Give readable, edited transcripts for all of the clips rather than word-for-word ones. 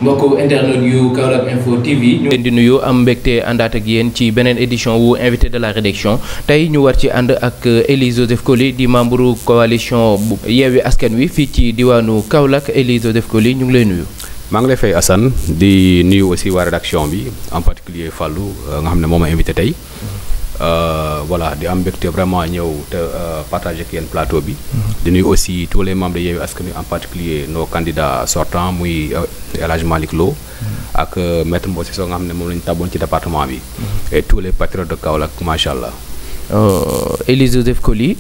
mbokku internet yu Kaolack Info TV ñu leen di nuyu am mbégte àndaat ak yéen ci beneen édition wu invité de la rédaction tey ñu war ci ànd ak Ely Joseph Coly di membre coalition bu Yewwi Askan Wi fii ci diwaanu Kaolack. Ely Joseph Coly ñu ngi lay nuyu. maa ngi lay fay Assane di nuyu aussi waa rédaction bi en particulier Fallou nga xam ne moo ma invité tey voilà di am mbégte vraiment ñëw te partager ak yéen plateau bi. di nuyu aussi tous les membres de Yewwi Askan Wi en particulier nos candidats sortants muy El Hadj Malick Lo ak maître Mbossi Sow nga xam ne moom la ñu tàbboon ci département bi. et tous les patriotes de Kaolack macha allah. Ely Joseph Coly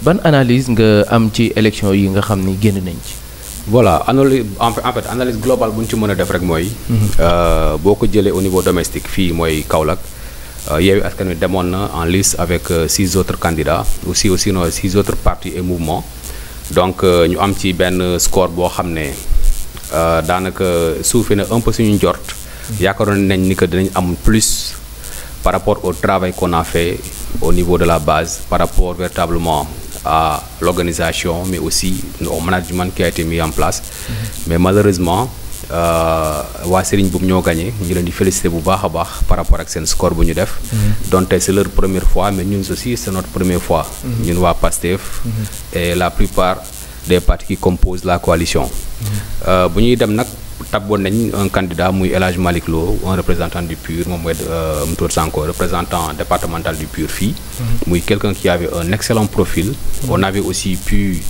ban analyse nga am ci élection yi nga xam ni génn nañ ci. voilà analyse en fait analyse globale bu ñu ci mën a def rek mooy. boo ko jëlee au niveau domestique fii mooy Kaolack. Yewwi Askan Wi demoon na en lice avec 6 autres candidats aussi non 6 autres partis et mouvements donc ñu am ci benn score boo xam ne daanaka suufi na un peu suñu njort. yaakaaroon nañ ni que dinañ am plus par rapport au travail qu'on a fait au niveau de la base par rapport véritablement à l'organisation mais aussi au management qui a été mis en place. Mais malheureusement waa Serigne Boub ñoo gagné ñu leen di féliciter bu baax a baax par rapport ak seen score bu ñu def. donte c'est leur première fois mais ñun aussi c'est notre première fois. ñun waa PASTEF. et la plupart des partis qui composent la coalition. bu ñuy dem nag tabboon nañ un candidat muy El Hadj Malick Lo un représentant du PUR moom mooy Mtour Sanko représentant départemental du PUR fii. muy quelqu'un qui avait un excellent profil. On avait aussi pu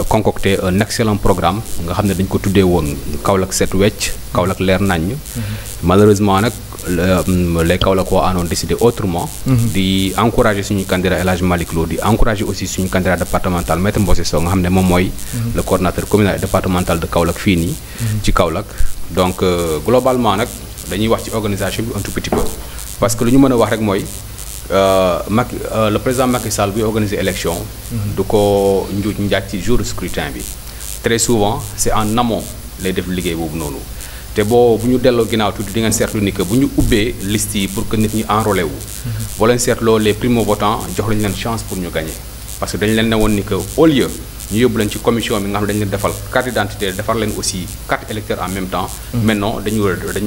concocter un excellent programme nga xam ne dañ ko tuddee woon Kaolack set wecc Kaolack leer naññ. Malheureusement nag les Kaolackois en ont décidé autrement. di encourager suñu candidat El Hadj Malick Lo di encourager aussi suñu candidat départemental maître Mbossi Sow nga xam ne moom mooy le coordonnateur communal et départemental de Kaolack fii nii ci Kaolack. Donc globalement nag dañuy wax ci organisation bi un tout petit peu parce que lu ñu mën a wax rek mooy le président Macky Sall buy organiser élection du ko njuuj njaaj ci jour scrutin bi très souvent c'est en amont lay def liggéey boobu noonu. te bu ñu delloo ginnaaw tuuti di ngeen seetlu ni que bu ñu ubbee liste yi pour que nit ñi enrôlé wu. boo leen seetloo les primo-votants jox lañu leen chance pour ñu gagner parce que dañu leen ne woon ni que au lieu ñu yóbbu leen ci commission bi nga xam ne dañu leen defal carte d'identité defar leen aussi carte électeur en même temps. maintenant dañu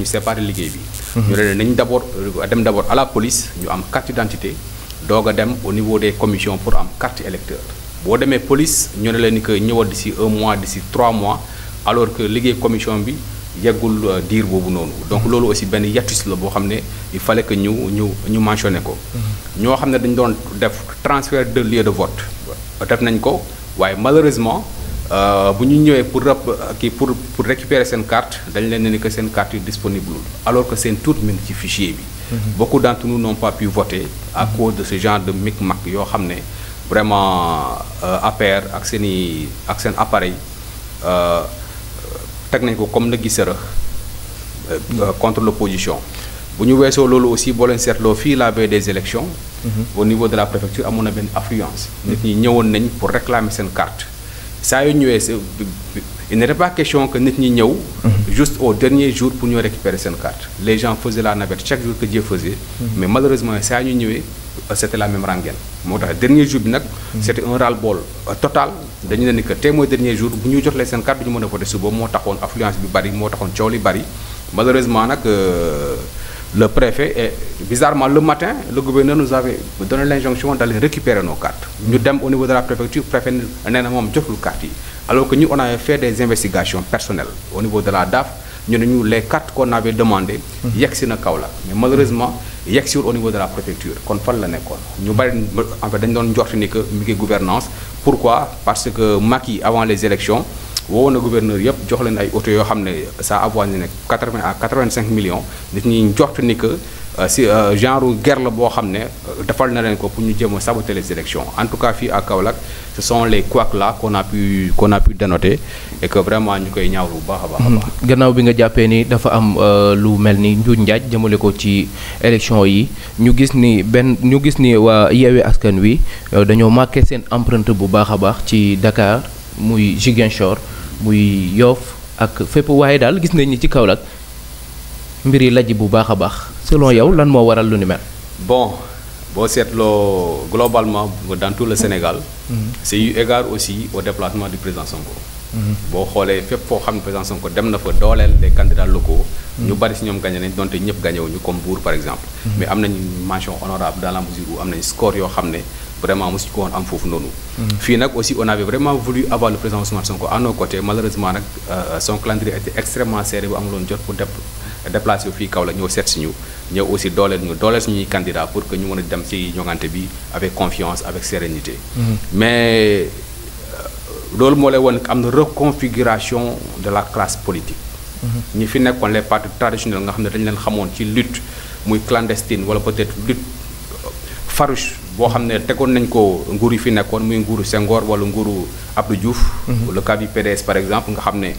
séparer liggéey bi. ñu ne nañu dem d'abord à la police ñu am carte d'identité doog a dem au niveau des commissions pour am carte électeur boo demee police ñu ne leen ni que ñëwal d'ici 1 mois d'ici 3 mois alors que liggéey commission bi. yeggul diir boobu noonu donc loolu aussi benn hiatus la boo xam ne il fallait que ñu mentionné ko. ñoo xam ne dañu doon def transfert de lieu de vote def nañ ko waaye malheureusement bu ñu ñëwee pour récupérer seen carte dañ leen ne ni que seen carte yi disponible alors que seen tur mi ngi ci fichier bi. Beaucoup d'entre nous n'ont pas pu voter à cause de ce genre de micmac yoo xam ne vraiment APR ak seen appareil. teg nañ ko comme na gisara contre l'opposition bu ñu weesoo loolu aussi boo leen seetloo fii la veille des élections au niveau de la préfecture amoon na benn affluence nit ñi ñëwoon nañ pour réclamer seen carte saa yu ñëwee il n'était pas question que nit ñi ñëw juste au dernier jour pour ñu récupérer seen carte les gens faisaient la navette chaque jour que Dieu faisait mais malheureusement saa yu ñëwee c'était la même rengaine moo tax dernier jour bi nag c'était un ras-le-bol total dañu ne ni que tey mooy dernier jour bu ñu jotlee seen carte du ñu mën a voter suba moo taxoon affluence bi bari moo taxoon coow li bari malheureusement nag le préfet et bizarrement le matin le gouverneur nous avait donné l'injonction d'aller récupérer nos cartes ñu dem au niveau de la préfecture préfet nee na moom jotul carte yi alors que ñu on avait fait des investigations personnelles au niveau de la DAF ñu ne ñu les cartes qu'on avait demandées yegsi na Kaolack mais malheureusement yegsiwul au niveau de la préfecture kon fan la nekkoon ñu bari en fait dañu doon njort ni que mi ngi gouvernance pourquoi parce que Macky avant les élections woo na gouverneur yëpp jox leen ay auto yoo xam ne ça avoisine ne 80 à 85 millions nit ñi njort ni que si genre guerre la boo xam ne defal na leen ko pour ñu jéem a saboter les élections en tout cas fii à Kaolack ce sont les couacs là qu'on a pu dénoter et que vraiment ñu koy ñaawlu bu baax a baax. gannaaw bi nga jàppee ni dafa am lu mel ni njuuj njaaj jëmale ko ci élection yi ñu gis ni waa Yewwi Askan Wi dañoo marqué seen empreinte bu baax a baax ci Dakar muy Ziguinchor muy Yoff ak fépp waaye daal gis nañ ni ci Kaolack mbir yi lajj bu baax a baax selon yow lan moo waral lu ni mel. bon boo seetloo globalement dans tout le Sénégal. c'est eu égard aussi au déplacement du président Sonko. boo xoolee fépp foo xam ne président Sonko dem na fa dooleel les candidats locaux. ñu bari si ñoom gagné nañ donte ñëpp gagné wuñu comme Mbour par exemple. mais am nañu mention honorable dans la mesure où am nañu score yoo xam ne vraiment mosuñu ko woon am foofu noonu. fii nag aussi on avait vraiment voulu avoir le président Ousmane Sonko à nos côtés malheureusement nag son calendrier était extrêmement serré bu amuloon jot pour déplacer fii Kaolack ñëw seet si ñu ñëw aussi dooleel suñuy candidat pour que ñu mën a dem ci ñoŋante bi avec confiance avec sérénité. mais loolu moo lay woon am na reconfiguration de la classe politique. ñi fi nekkoon les partis traditionnels nga xam ne dañu leen xamoon ci lutte muy clandestine wala peut-être lutte farouche boo xam ne tegoon nañ ko nguur yi fi nekkoon muy nguuru Senghor wala nguuru Abdou Diouf. le cas du PDS par exemple nga xam ne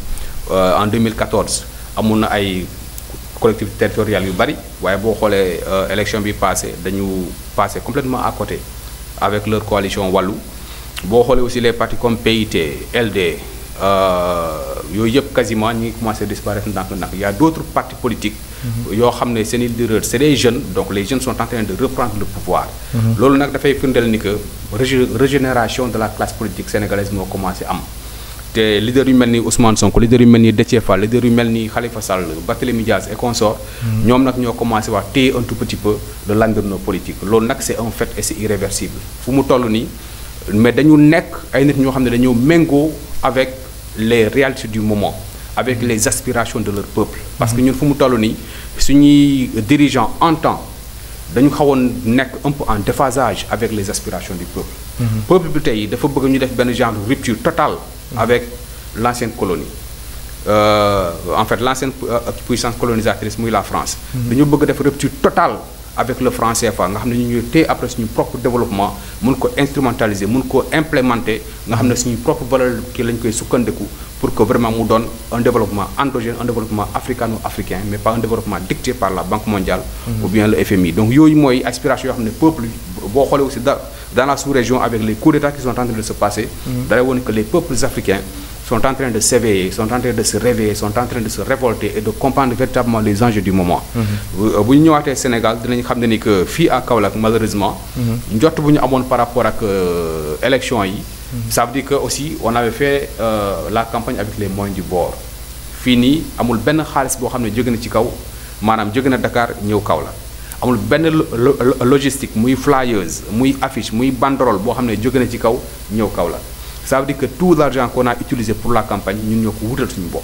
en 2014 amoon na ay collectivités territoriales yu bari waaye boo xoolee élection bi passé dañu passé complètement à côté avec leur coalition wàllu boo xoolee aussi les partis comme PIT LD yooyu yëpp quasiment ñi ngi commencé disparaître ndànk-ndànk il y a d'autres partis politiques yoo xam ne seen i leaders c'est des jeunes donc les jeunes sont en train de reprendre le pouvoir loolu nag dafay firndeel ni que régénération de la classe politique sénégalaise moo commencé am te leader yu mel ni Ousmane Sonko leader yu mel ni Déthié Fall leader yu mel ni Khalifa Sall Barthélémy Diaz et consorts ñoom nag ñoo commencé wax téye un tout petit peu le landerneau politique loolu nag c'est un fait et c'est irréversible fu mu toll nii mais dañu nekk ay nit ñoo xam ne dañoo méngoo avec les réalités du moment avec les aspirations de leur peuple parce que ñun fu mu toll nii suñuy dirigeants en temps dañu xawoon nekk un peu en déphasage avec les aspirations du peuple peuple bi tey dafa bëgg ñu def benn genre rupture totale avec l'ancienne colonie en fait l'ancienne puissance colonisatrice muy la France dañu bëgg def rupture totale avec le franc CFA nga xam ne ñu ñuy téye après suñu propre développement mun ko instrumentaliser mun ko implémenter nga xam ne suñu propre valeur kii lañ koy sukkandiku pour que vraiment mu doon un développement endogène un développement africano-africain mais pas un développement dicté par la Banque mondiale ou bien le FMI donc yooyu mooy aspiration yoo xam ne peuple boo xoolee aussi dans la sous-région avec les coups d'État qui sont en train de se passer day woon que les peuples africains sont en train de s'éveiller, sont en train de se réveiller, sont en train de se révolter et de comprendre véritablement les enjeux du moment. bu ñu ñëwaatee Sénégal dinañ xam ne ni que fii à Kaolack malheureusement njort bu ñu amoon par rapport ak élection yi ça veut dire que aussi on avait fait la campagne avec les moyens du bord fii nii amul benn xaalis boo xam ne jóge na ci kaw maanaam jóge na Dakar ñëw Kaolack amul benn logistique muy flyers muy affiche muy banderole boo xam ne jóge na ci kaw ñëw Kaolack ça veut dire que tout l'argent qu'on a utilisé pour la campagne ñun ñoo ko wutal suñu bopp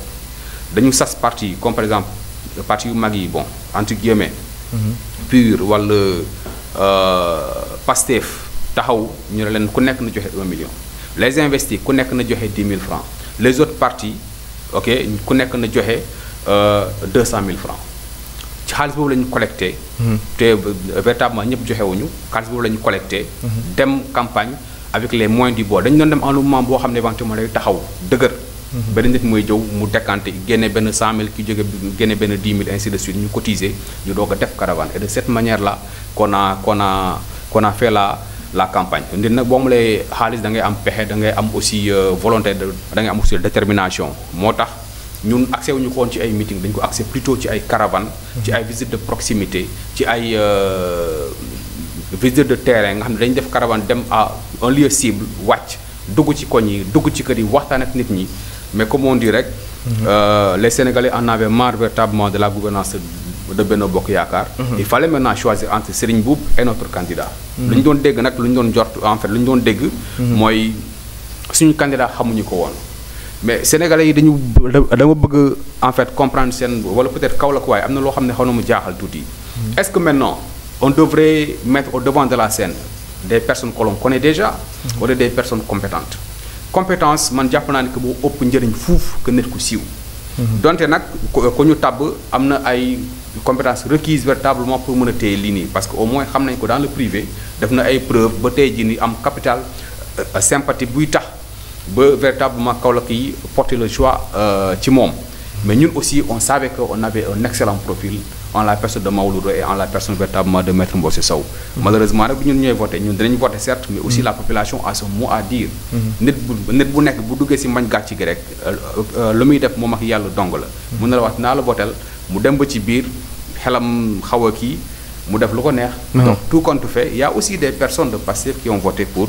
dañu sas parti comme par exemple parti yu mag yi bon entre guillemets PUR wala PASTEF taxaw ñu ne leen ku nekk na joxe 1 million les investis ku nekk na joxe 10 000 francs les autres partis ok ku nekk na joxe 200 000 francs ci xaalis boobu la ñu collecté te véritablement ñëpp joxewuñu xaalis boobu la ñu collecté dem campagne avec les moyens du bord dañu doon dem en un moment boo xam ne éventuellement day taxaw dëgër benn nit mooy jëw mu décanté génne benn 100 000 ki jóge génne benn 10 000 ainsi de suite ñu cotiser ñu doog a def caravane et de cette manière là qu'on a fait la campagne nit nag boo mu lay xaalis da ngay am pexe da ngay am aussi volonté da ngay am aussi détermination moo tax ñun accès wuñu ko woon ci ay meeting dañu ko accès plutôt ci ay caravane ci ay visite de proximité ci ay visite de terrain nga xam ne dañu def caravane dem à un lieu cible wàcc dugg ci koñ yi dugg ci kër yi waxtaan ak nit ñi mais comme on dit rek les Sénégalais en avaient marre véritablement de la gouvernance de Benno Bokk Yaakaar il fallait maintenant choisir entre Serigne Mboup et notre candidat lu ñu doon dégg nag lu ñu doon jort en fait lu ñu doon dégg mooy suñu candidat xamuñu ko woon mais Sénégalais yi dama bëgg en fait comprendre seen wala peut-être Kaolack waaye am na loo xam ne xaw na mu jaaxal tuuti est-ce que maintenant on devrait mettre au devant de la scène des personnes que l'on connaît déjà wala des personnes compétentes compétence man jàpp naa ne que moo ëpp njëriñ fuuf que nit ku siiw donte nag ko ñu tabb am na ay compétences requises véritablement pour mën a téye lii nii parce que au moins xam nañ ko dans le privé def na ay preuves ba tey jii ni am capital sympathie buy tax ba véritablement Kaolack yi porter le choix ci moom mais ñun aussi on savait que on avait un excellent profil en la personne de Maodo et en la personne véritablement de Maître Mbossé Sow malheureusement nag ñun ñooy voté ñun dinañ voté certes mais aussi la population a son mot à dire nit bu nekk bu duggee si mbañ gàcc gi rek lu muy def moom ak yàlla dong la mun na la wax naa la votel mu dem ba ci biir xelam xaw a kii mu def lu ko neex donc tout compte fait il y a aussi des personnes de Pastef qui ont voté pour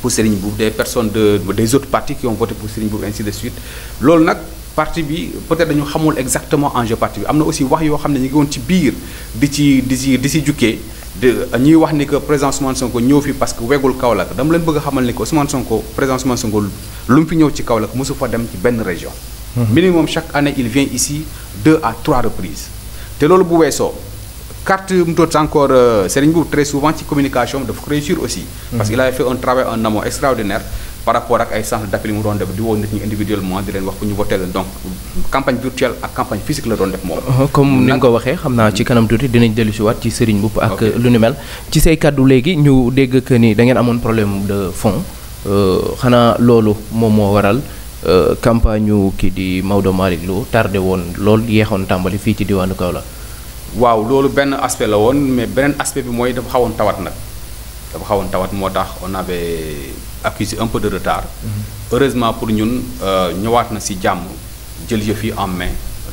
pour Serigne Mboup, des personnes des autres partis qui ont voté pour Serigne Mboup, ainsi de suite. Loolu nag parti bi peut-être dañu xamul exactement enjeu parti bi am na aussi wax yoo xam ne ñu ngi woon ci biir di ci jukkee ñuy wax ni que président Ousmane Sonko ñëw fi parce que wegul Kaolack dama leen bëgg a xamal ni que Ousmane Sonko président Ousmane Sonko lu mu fi ñëw ci Kaolack mosu fa dem ci benn région. Minimum chaque année il vient ici 2 à 3 reprises te loolu bu weesoo carte mu tot encore Serigne Mboup très souvent ci communication dafa ko réussir aussi. parce qu'il a fait un travail en amont extraordinaire. par rapport ak ay centre d'appel yi mu doon def di woo nit ñi individuellement di leen wax fu ñu voté leen donc campagne virtuelle ak campagne physique la doon def moom. comme ni nga ko waxee xam naa ci kanam tuuti dinañ dellusiwaat ci Serigne Mboup ak lu ni mel. ci say kàddu léegi ñu dégg que ni da ngeen amoon problème de fond xanaa loolu moom moo waral campagne ñu kii di Maodo Malick Lo tardé woon lool yeexoon tàmbali fii ci diwaanu Kaolack. waaw loolu benn aspect la woon mais beneen aspect bi mooy dafa xawoon tawat nag dafa xawoon tawat moo tax on avait accusé un peu de retard. Heureusement pour ñun ñëwaat na ci jàmm jël yëf yi en main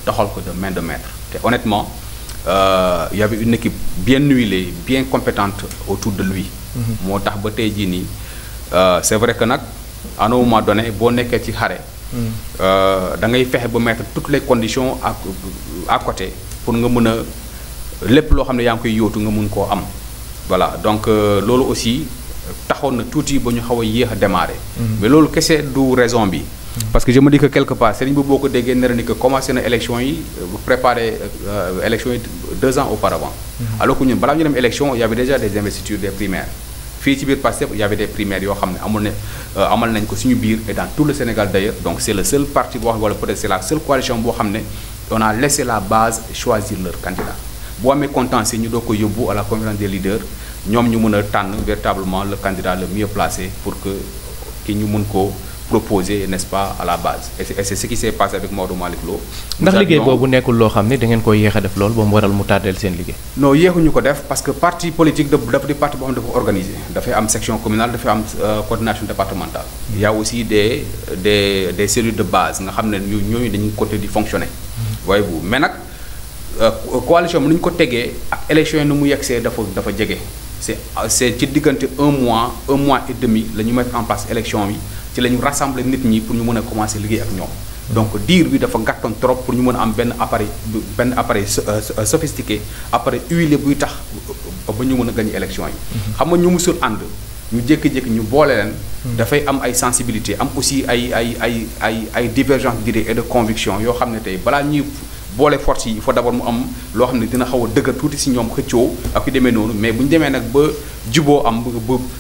doxal ko de main de maître te honnêtement il y avait une équipe bien huilée bien compétente autour de lui. moo tax ba tey jii nii c'est vrai que nag à un moment donné boo nekkee ci xare. da ngay fexe ba mettre toutes les conditions à côté pour nga mën a lépp loo xam ne yaa ngi koy yóotu nga mun koo am. voilà donc loolu aussi taxoon na tuuti ba ñu xaw a yéex a démarrer. mais loolu kese du raison bi. parce que je me dis que quelque part Serigne Mboup boo ko déggee ne ni que commencé na élection yi préparer élection yi 2 ans auparavant. alors que ñun balaa ñu dem élection il y avait déjà des investitures des primaires. fii ci biir Pastef il y avait des primaires yoo xam ne amal nañ ko suñu biir et dans tout le Sénégal d'ailleurs donc c'est le seul parti boo xam wala peut-être c'est la seule coalition boo xam ne on a laissé la base choisir leur candidat. boo amee contentieux ñu doo ko yóbbu à la conférence des leaders ñoom ñu mën a tànn véritablement le candidat le mieux placé pour que ki ñu mën ko proposer n'est-ce pas à la base et c'est ce qui s'est passé avec Maodo Malick Lo. ndax liggéey boobu nekkul loo xam ne da ngeen koy yéex a def lool ba mu waral mu tardeel seen liggéey. non yéexuñu ko def parce que parti politique dafa di parti boo xam ne dafa organisé dafay am section communale dafay am coordination départementale. il y a aussi des cellules de base nga xam ne ñooñu dañuy côté di fonctionner. waaye bu mais nag. coalition bi nu ñu ko tegee ak élection yi nu mu yegsee dafa jege c'est ci diggante un mois et demi la ñu mettre en place élection bi ci la ñu rassembler nit ñi pour ñu mën a commencer liggéey ak ñoom. donc diir bi dafa gàttoon trop pour ñu mën a am benn appareil sophistiqué appareil huilé buy tax ba ñu mën a gagner élection yi. xam nga ñu musul ànd ñu jékki-jékki ñu boole leen. dafay am ay sensibilité am aussi ay divergence d'idées et de conviction yoo xam ne tey balaa ñuy. boole force yi il faut d'abord mu am loo xam ne dina xaw a dëgër tuuti ci ñoom xëccoo ak yu demee noonu mais bu ñu demee nag ba juboo am bu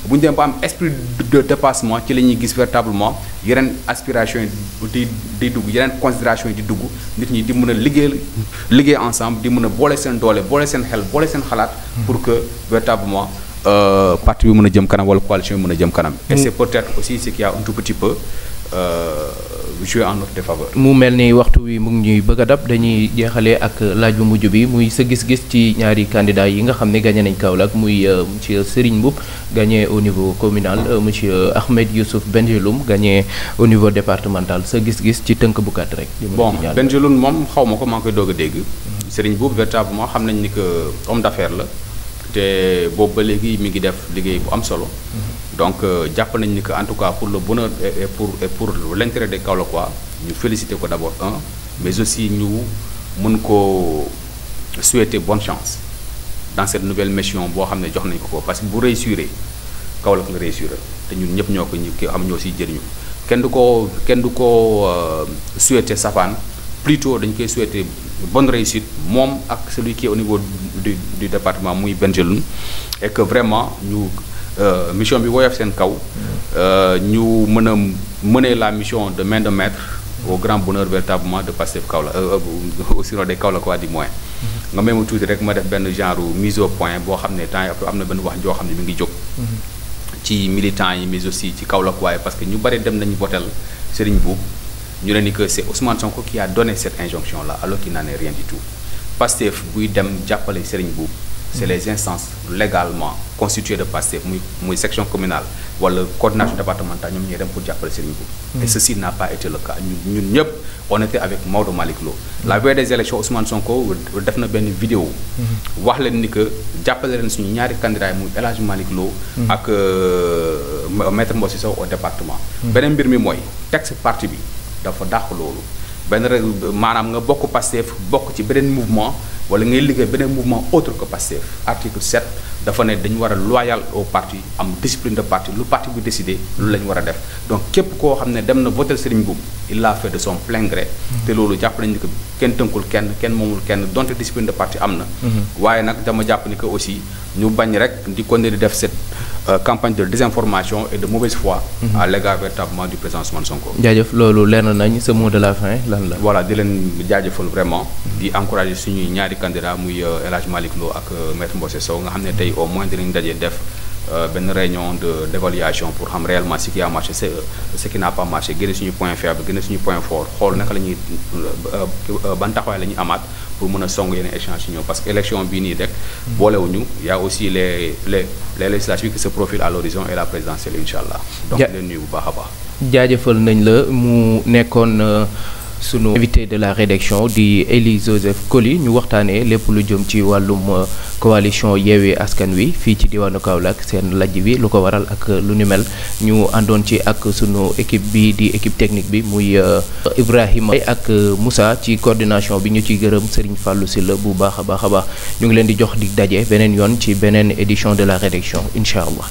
ñu demee ba am esprit de dépassement ci la ñuy gis véritablement yeneen aspiration yi di dugg yeneen considération yi di dugg nit ñi di mën a liggéey ensemble di mën a boole seen doole boole seen xel boole seen xalaat pour que véritablement parti bi mën a jëm kanam wala coalition bi mën a jëm kanam et c'est peut-être aussi ce qui a un tout petit peu jouer en notre défaveur. mu mel ni waxtu wi mu ngi ñuy bëgg a dab dañuy jeexalee ak laaj bu mujj bi muy sa gis-gis ci ñaari candidats yi nga xam ne gagné nañ Kaolack muy monsieur Serigne Mboup gagné au niveau communal monsieur Ahmed Youssouf Bengeloum gagné au niveau départemental sa gis-gis ci tënk bu gàtt rek. bon Bengeloum moom xaw ma ko maa ngi koy doog a dégg. Serigne Mboup véritablement xam nañ ni que homme d'affaires la te boobu ba léegi mi ngi def liggéey bu am solo. donc jàpp nañ ni que en tout cas pour le bonheur et pour l'intérêt des Kaolackois ñu féliciter ko d'abord mais aussi ñu mën ko souhaiter bonne chance dans cette nouvelle mission boo xam ne jox nañ ko parce que bu réussir Kaolack la réussir te ñun ñëpp ñoo ko ñu am ñoo siy jëriñu kenn du ko souhaiter safaan plutôt dañ koy souhaiter bonne réussite moom ak celui qui est au niveau du département muy Bengeloum et que vraiment ñu mission bi woyof seen kaw ñu mën a mener la mission de main de maître au grand bonheur véritablement de Pastef Kaolack aussi des Kaolackois du moins nga même tuuti rek ma def benn genre mise au point boo xam ne temps yi am na benn wax joo xam ne mi ngi jóg ci militants yi mais aussi ci Kaolackois parce que ñu bari dem nañu votel Serigne Mboup ñu ne ni que c'est Ousmane Sonko qui a donné cette injonction là alors qu'il n'en est rien du tout Pastef buy dem jàppale Serigne Mboup c'est les instances légalement constituées de Pastef muy section communale wala coordination départementale ñoom ñooy dem pour jàppale Serigne Mboup et ceci n'a pas été le cas ñun ñëpp on était avec Maodo Malick Lo. La veille des élections Ousmane Sonko def na benn vidéo wax leen ni que jàppale leen suñu ñaari candidats yi muy El Hadj Malick Lo ak Maître Mbossi Sow au département. beneen mbir mi mooy texte parti bi dafa dàq loolu benn maanaam nga bokk Pastef bokk ci beneen mouvement wala ngay liggéey beneen mouvement autre que Pastef article 7 dafa ne dañu war a loyal au parti am discipline de parti lu parti bi décidé loolu la ñu war a def donc képp koo xam ne dem na voter Serigne Mboup il l'a fait de son plein gré te loolu jàpp nañu que kenn tënkul kenn moomul kenn donte discipline de parti am na waaye nag dama jàpp ni que aussi ñu bañ rek di continuer di def cette campagne de désinformation et de mauvaise foi à l'égard véritablement du président Ousmane Sonko. jaajëf loolu leer nañ sa mot de la fin lan la. voilà di leen jaajëfal vraiment di encourager suñuy ñaari candidat muy El Hadj Malick Lo ak Maître Mbossi Sow nga xam ne tey au moins dinañ daje def benn réunion d'évaluation pour xam réellement ce qui a marché ce qui n'a pas marché génne suñu point faible génne suñu point fort xool naka la ñuy ban taxawaay la ñuy amaat pour mën a song yeneen échange yi ñëw parce que élection bii nii rek boolewuñu y a aussi les législatives qui se profilent à l'horizon et la présidentielle incha allah donc leen nuyu bu baax a baax jaajëfal nañ la mu nekkoon sunu invité de la rédaction di Élie Joseph Coly ñu waxtaanee lépp lu jëm ci wàllum coalition Yewwi Askan Wi fii ci diwaanu Kaolack seen lajj bi lu ko waral ak lu ni mel ñu àndoon ci ak sunu équipe bi di équipe technique bi muy Ibrahima ak Moussa ci coordination bi ñu ciy gërëm Serigne Fallou Sylla bu baax a baax ñu ngi leen di jox di daje beneen yoon ci beneen édition de la rédaction incha allah.